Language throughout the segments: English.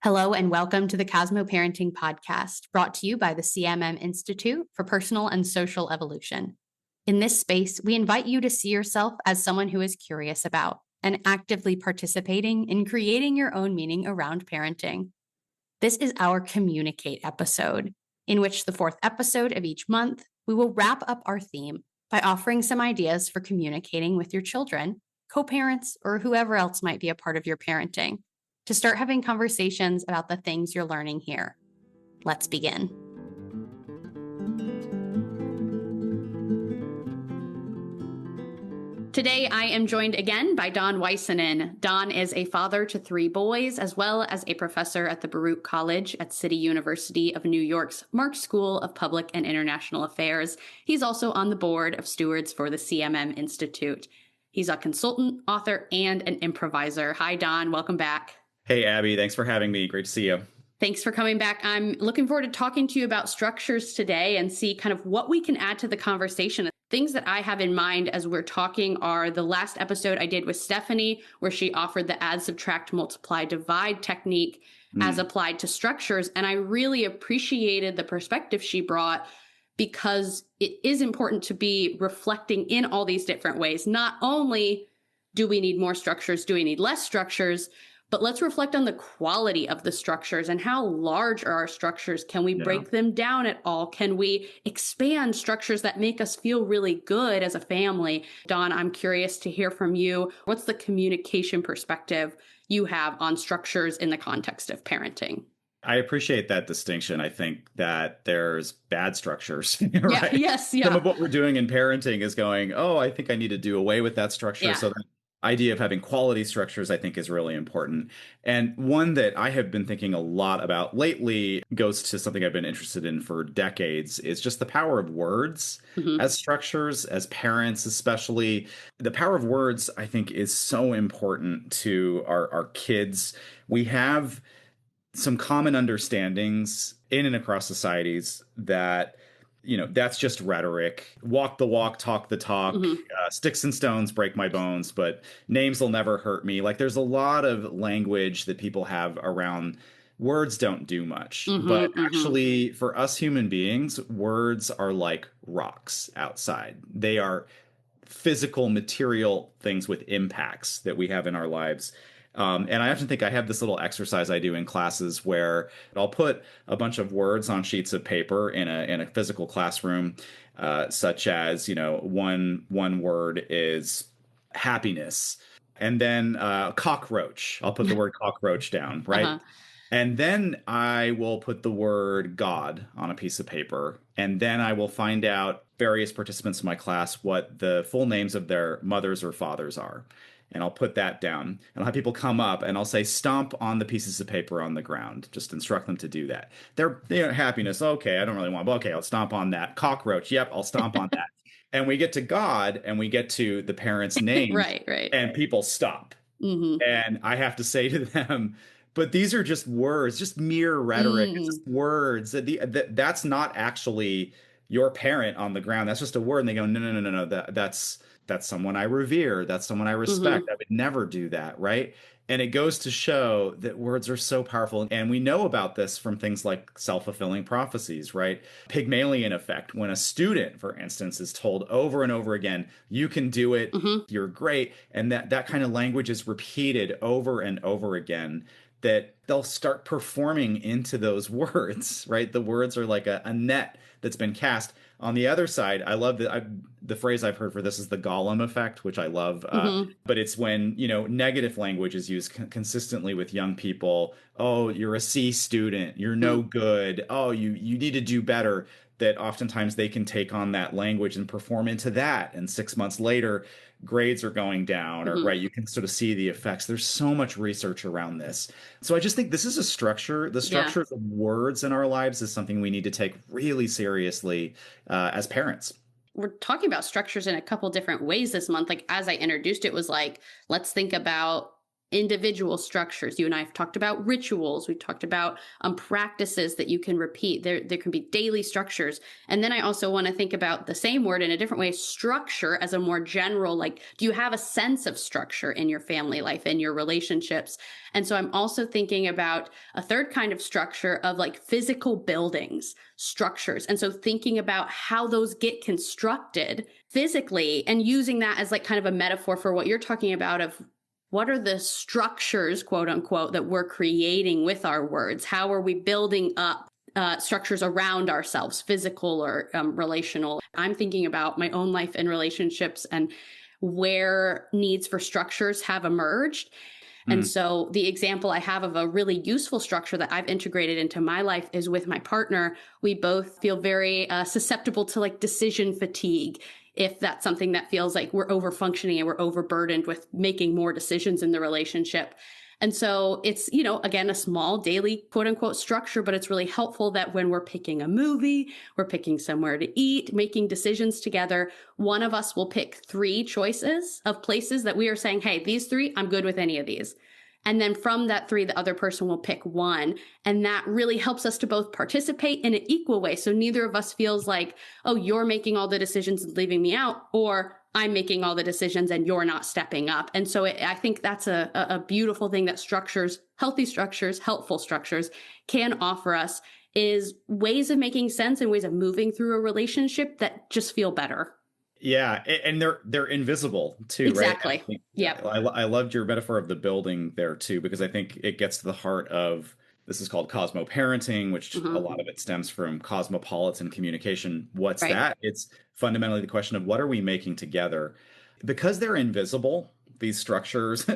Hello and welcome to the CosmoParenting Podcast, brought to you by the CMM Institute for Personal and Social Evolution. In this space, we invite you to see yourself as someone who is curious about and actively participating in creating your own meaning around parenting. This is our Communicate episode, in which the fourth episode of each month, we will wrap up our theme by offering some ideas for communicating with your children, co-parents, or whoever else might be a part of your parenting, to start having conversations about the things you're learning here. Let's begin. Today, I am joined again by Don Waisanen. Don is a father to 3 boys, as well as a professor at the Baruch College at City University of New York's Marx School of Public and International Affairs. He's also on the board of stewards for the CMM Institute. He's a consultant, author, and an improviser. Hi, Don. Welcome back. Hey, Abbie. Thanks for having me. Great to see you. Thanks for coming back. I'm looking forward to talking to you about structures today and see kind of what we can add to the conversation. Things that I have in mind as we're talking are the last episode I did with Stephanie, where she offered the add, subtract, multiply, divide technique as applied to structures. And I really appreciated the perspective she brought, because it is important to be reflecting in all these different ways. Not only do we need more structures, do we need less structures, but let's reflect on the quality of the structures and how large are our structures. Can we break them down at all? Can we expand structures that make us feel really good as a family? Don, I'm curious to hear from you. What's the communication perspective you have on structures in the context of parenting? I appreciate that distinction. I think that there's bad structures, right? Yes. Some of what we're doing in parenting is going, I think I need to do away with that structure. So that idea of having quality structures, I think, is really important. And one that I have been thinking a lot about lately goes to something I've been interested in for decades, is just the power of words as structures, as parents especially. The power of words, I think, is so important to our kids. We have some common understandings in and across societies that that's just rhetoric. Walk the walk, talk the talk. Sticks and stones break my bones, but names will never hurt me. Like, there's a lot of language that people have around words don't do much. But actually, for us human beings, words are like rocks outside. They are physical, material things with impacts that we have in our lives. And I often think I have this little exercise I do in classes where I'll put a bunch of words on sheets of paper in a physical classroom, such as, one word is happiness, and then cockroach. I'll put the word cockroach down, right? And then I will put the word God on a piece of paper. And then I will find out various participants in my class what the full names of their mothers or fathers are. And I'll put that down, and I'll have people come up and I'll say, stomp on the pieces of paper on the ground. Just instruct them to do that. They're happiness. Okay, I don't really want, but okay, I'll stomp on that. Cockroach. Yep, I'll stomp on that. And we get to God and we get to the parent's name. Right. And people stop. And I have to say to them, but these are just words, just mere rhetoric. It's just words. That's not actually your parent on the ground. That's just a word. And they go, no. That's someone I revere. That's someone I respect. I would never do that, right? And it goes to show that words are so powerful. And we know about this from things like self-fulfilling prophecies, right? Pygmalion effect. When a student, for instance, is told over and over again, you can do it, you're great. And that kind of language is repeated over and over again, that they'll start performing into those words, right? The words are like a net that's been cast. On the other side, I love the phrase I've heard for this is the Gollum effect, which I love. But it's when, negative language is used consistently with young people. Oh, you're a C student. You're no good. Oh, you need to do better. That oftentimes they can take on that language and perform into that. And 6 months later, grades are going down, or right, you can sort of see the effects. There's so much research around this. So I just think this is a structure. The structure of words in our lives is something we need to take really seriously as parents. We're talking about structures in a couple different ways this month. Like, as I introduced it, was like, let's think about individual structures. You and I have talked about rituals. We've talked about practices that you can repeat. There can be daily structures. And then I also want to think about the same word in a different way, structure, as a more general, like, do you have a sense of structure in your family life, in your relationships? And so I'm also thinking about a third kind of structure of like physical buildings, structures. And so thinking about how those get constructed physically and using that as like kind of a metaphor for what you're talking about of what are the structures, quote unquote, that we're creating with our words? How are we building up structures around ourselves, physical or relational? I'm thinking about my own life and relationships and where needs for structures have emerged. And so the example I have of a really useful structure that I've integrated into my life is with my partner. We both feel very susceptible to like decision fatigue. If that's something that feels like we're over functioning and we're overburdened with making more decisions in the relationship. And so it's, you know, again, a small daily quote unquote structure, but it's really helpful that when we're picking a movie, we're picking somewhere to eat, making decisions together, one of us will pick 3 choices of places that we are saying, hey, these 3, I'm good with any of these. And then from that 3, the other person will pick 1. And that really helps us to both participate in an equal way. So neither of us feels like, oh, you're making all the decisions and leaving me out, or I'm making all the decisions and you're not stepping up. And so I think that's a beautiful thing that structures, healthy structures, helpful structures can offer us, is ways of making sense and ways of moving through a relationship that just feel better. Yeah, and they're invisible too, exactly. Right? Yeah. I loved your metaphor of the building there too, because I think it gets to the heart of, this is called CosmoParenting, which a lot of it stems from cosmopolitan communication. What's that? It's fundamentally the question of what are we making together? Because they're invisible, these structures,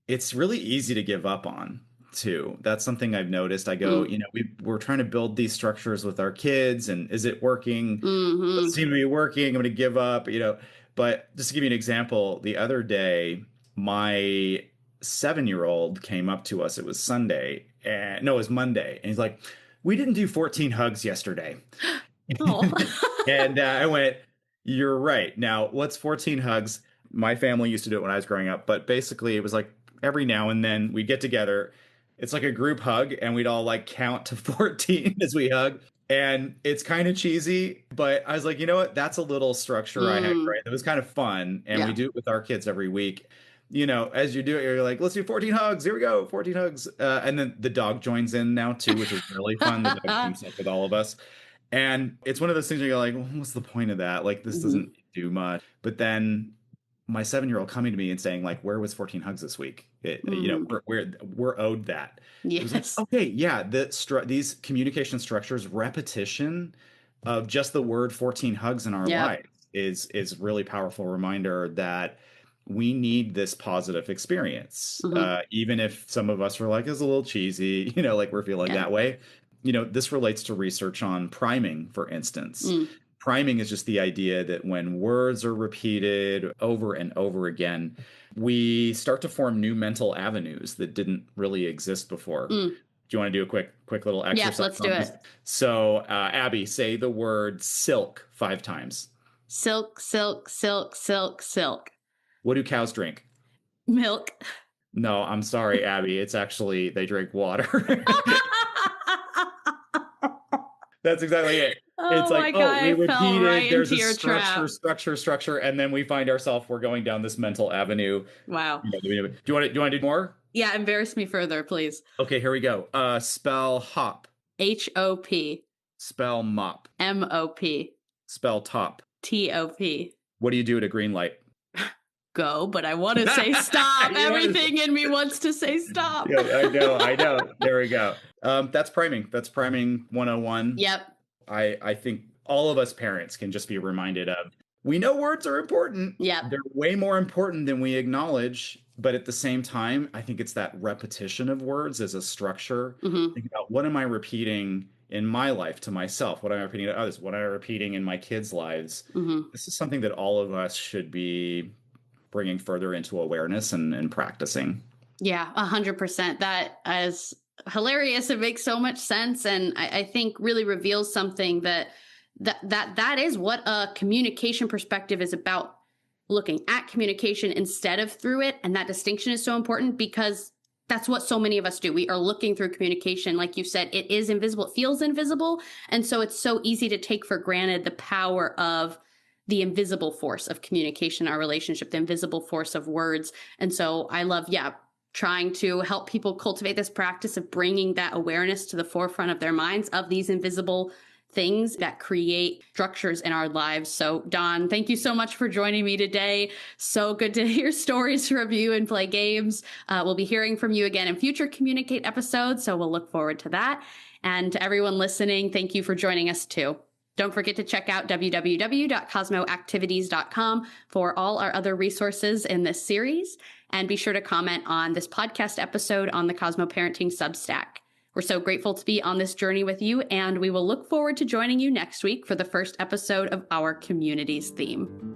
it's really easy to give up on too. That's something I've noticed. I go, you know, we're trying to build these structures with our kids, and is it working? Doesn't seem to be working. I'm going to give up, you know. But just to give you an example, the other day, my 7-year-old came up to us. It was Sunday, and no, it was Monday, and he's like, "We didn't do 14 hugs yesterday." And I went, "You're right. Now, what's 14 hugs?" My family used to do it when I was growing up, but basically, it was like every now and then we'd get together. It's like a group hug, and we'd all like count to 14 as we hug. And it's kind of cheesy, but I was like, you know what? That's a little structure I had, right? It was kind of fun. And we do it with our kids every week. You know, as you do it, you're like, let's do 14 hugs. Here we go, 14 hugs. And then the dog joins in now too, which is really fun. The dog teams up with all of us. And it's one of those things where you're like, well, what's the point of that? Like, this doesn't do much. But then my 7-year-old coming to me and saying, like, where was 14 hugs this week? You know, we're owed that. Yes. Like, okay, yeah, these communication structures, repetition of just the word 14 hugs in our life is really powerful reminder that we need this positive experience. Even if some of us are like, it's a little cheesy, you know, like we're feeling that way. You know, this relates to research on priming, for instance. Priming is just the idea that when words are repeated over and over again, we start to form new mental avenues that didn't really exist before. Do you want to do a quick little exercise? Yes, let's do it. So, Abbie, say the word silk 5 times. Silk, silk, silk, silk, silk. What do cows drink? Milk. No, I'm sorry, Abbie. It's actually, they drink water. That's exactly it. It's like, we repeated, there's a structure, and then we find ourselves, we're going down this mental avenue. Wow. Do you want to do more? Yeah, embarrass me further, please. Okay, here we go. Spell hop. H-O-P. Spell mop. M-O-P. Spell top. T-O-P. What do you do at a green light? Go, but I want to say stop. Yes. Everything in me wants to say stop. Yeah, I know. There we go. That's priming. That's priming 101. Yep. I think all of us parents can just be reminded of, we know words are important. Yeah. They're way more important than we acknowledge. But at the same time, I think it's that repetition of words as a structure. Think about, what am I repeating in my life to myself? What am I repeating to others? What am I repeating in my kids' lives? This is something that all of us should be bringing further into awareness and practicing. Yeah, 100%. That is hilarious. It makes so much sense. And I think really reveals something that is what a communication perspective is about. looking at communication instead of through it. And that distinction is so important because that's what so many of us do. We are looking through communication. Like you said, it is invisible, it feels invisible. And so it's so easy to take for granted the power of the invisible force of communication, our relationship, the invisible force of words. And so I love, trying to help people cultivate this practice of bringing that awareness to the forefront of their minds of these invisible things that create structures in our lives. So Don, thank you so much for joining me today. So good to hear stories, review, and play games. We'll be hearing from you again in future Communicate episodes. So we'll look forward to that. And to everyone listening, thank you for joining us too. Don't forget to check out www.cosmoactivities.com for all our other resources in this series. And be sure to comment on this podcast episode on the CosmoParenting Substack. We're so grateful to be on this journey with you, and we will look forward to joining you next week for the first episode of our Communities theme.